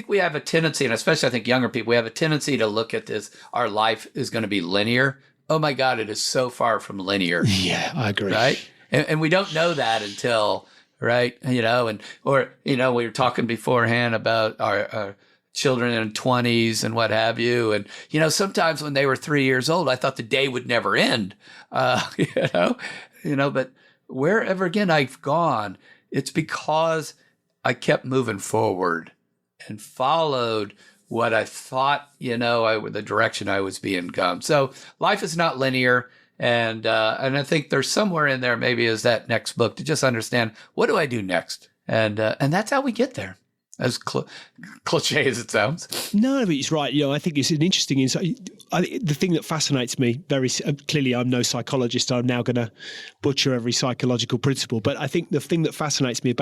we have a tendency, and especially I think younger people, we have a tendency to look at this, our life is going to be linear. Oh my God, it is so far from linear. Yeah, I agree. Right? And we don't know that until, right, we were talking beforehand about our children in 20s and what have you. And, sometimes when they were 3 years old, I thought the day would never end, but wherever again I've gone, it's because I kept moving forward and followed what I thought, the direction I was being gone. So life is not linear. And I think there's somewhere in there, maybe is that next book to just understand, what do I do next? And that's how we get there, as cliche as it sounds. No, but it's right. I think it's an interesting insight. The thing that fascinates me very clearly, I'm no psychologist. I'm now going to butcher every psychological principle. But I think the thing that fascinates me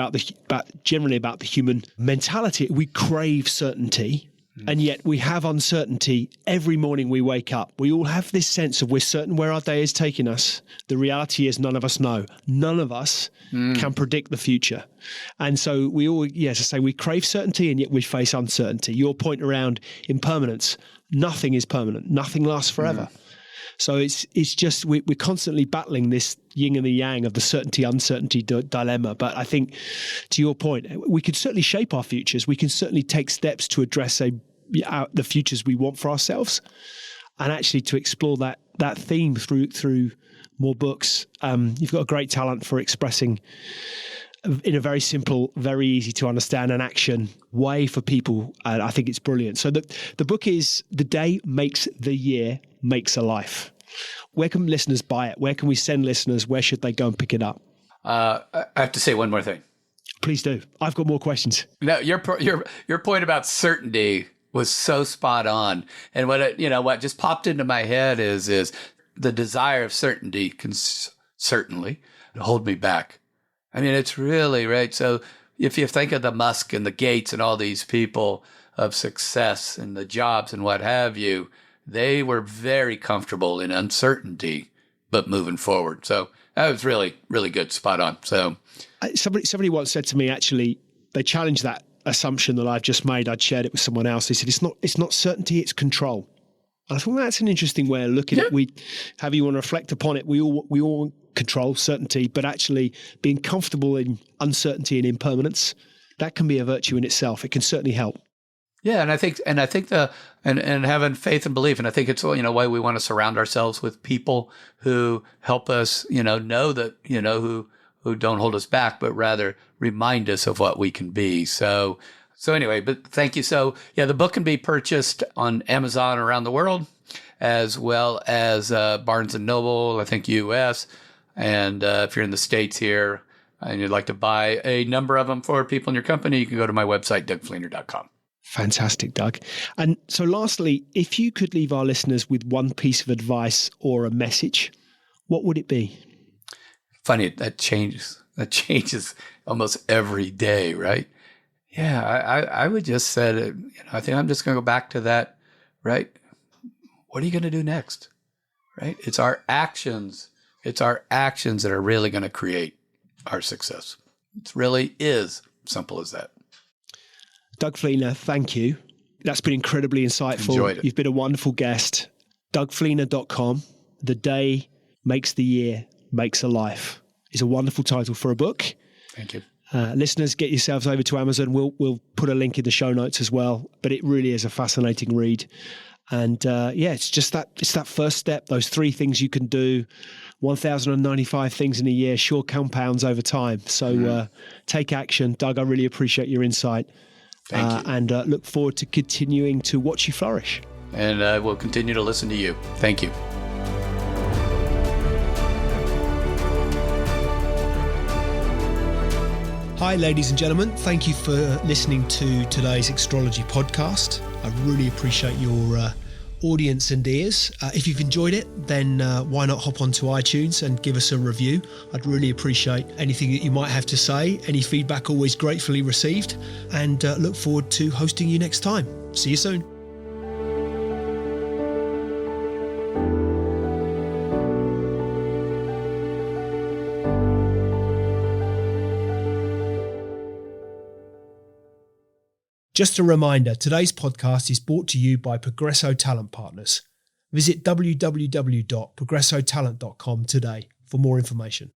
generally about the human mentality, we crave certainty. And yet we have uncertainty every morning we wake up. We all have this sense of we're certain where our day is taking us. The reality is none of us know. None of us can predict the future. And so we all, yes, I say we crave certainty and yet we face uncertainty. Your point around impermanence, nothing is permanent. Nothing lasts forever. So it's just, we're constantly battling this yin and the yang of the certainty-uncertainty dilemma. But I think, to your point, we could certainly shape our futures. We can certainly take steps to address the futures we want for ourselves, and actually to explore that theme through more books. You've got a great talent for expressing in a very simple, very easy to understand and action way for people. And I think it's brilliant. So the book is The Day Makes the Year Makes a Life. Where can listeners buy it? Where can we send listeners? Where should they go and pick it up? I have to say one more thing. Please do. I've got more questions. No, your point about certainty was so spot on. And what just popped into my head is the desire of certainty can certainly hold me back. I mean, it's really right. So if you think of the Musk and the Gates and all these people of success and the jobs and what have you, they were very comfortable in uncertainty, but moving forward. So that was really, really good. Spot on. So somebody once said to me, actually, they challenged that assumption that I've just made. I'd shared it with someone else. They said, it's not certainty, it's control. And I thought that's an interesting way of looking at it. However you want to reflect upon it, we all control certainty, but actually being comfortable in uncertainty and impermanence, that can be a virtue in itself. It can certainly help. Yeah, and I think having faith and belief, and I think it's why we want to surround ourselves with people who help us, know that who don't hold us back, but rather remind us of what we can be. So anyway, but thank you. So yeah, the book can be purchased on Amazon around the world, as well as Barnes and Noble, I think US, and if you're in the States here and you'd like to buy a number of them for people in your company, you can go to my website, DougFleener.com. Fantastic, Doug. And so lastly, if you could leave our listeners with one piece of advice or a message, what would it be? Funny, that changes. That changes almost every day, right? Yeah, I would just say that, I think I'm just going to go back to that, right? What are you going to do next, right? It's our actions. It's our actions that are really going to create our success. It really is simple as that. Doug Fleener, thank you. That's been incredibly insightful. Enjoyed it. You've been a wonderful guest. DougFleener.com. The Day Makes the Year Makes a Life is a wonderful title for a book. Thank you. Listeners, get yourselves over to Amazon. We'll put a link in the show notes as well. But it really is a fascinating read. And it's just it's that first step, those 3 things you can do. 1,095 things in a year sure compounds over time. So take action. Doug, I really appreciate your insight. Thank you. And look forward to continuing to watch you flourish. And we'll continue to listen to you. Thank you. Hi, ladies and gentlemen. Thank you for listening to today's Extrology podcast. I really appreciate your audience and ears. If you've enjoyed it, then why not hop onto iTunes and give us a review? I'd really appreciate anything that you might have to say. Any feedback always gratefully received, and look forward to hosting you next time. See you soon. Just a reminder, today's podcast is brought to you by Progresso Talent Partners. Visit www.progressotalent.com today for more information.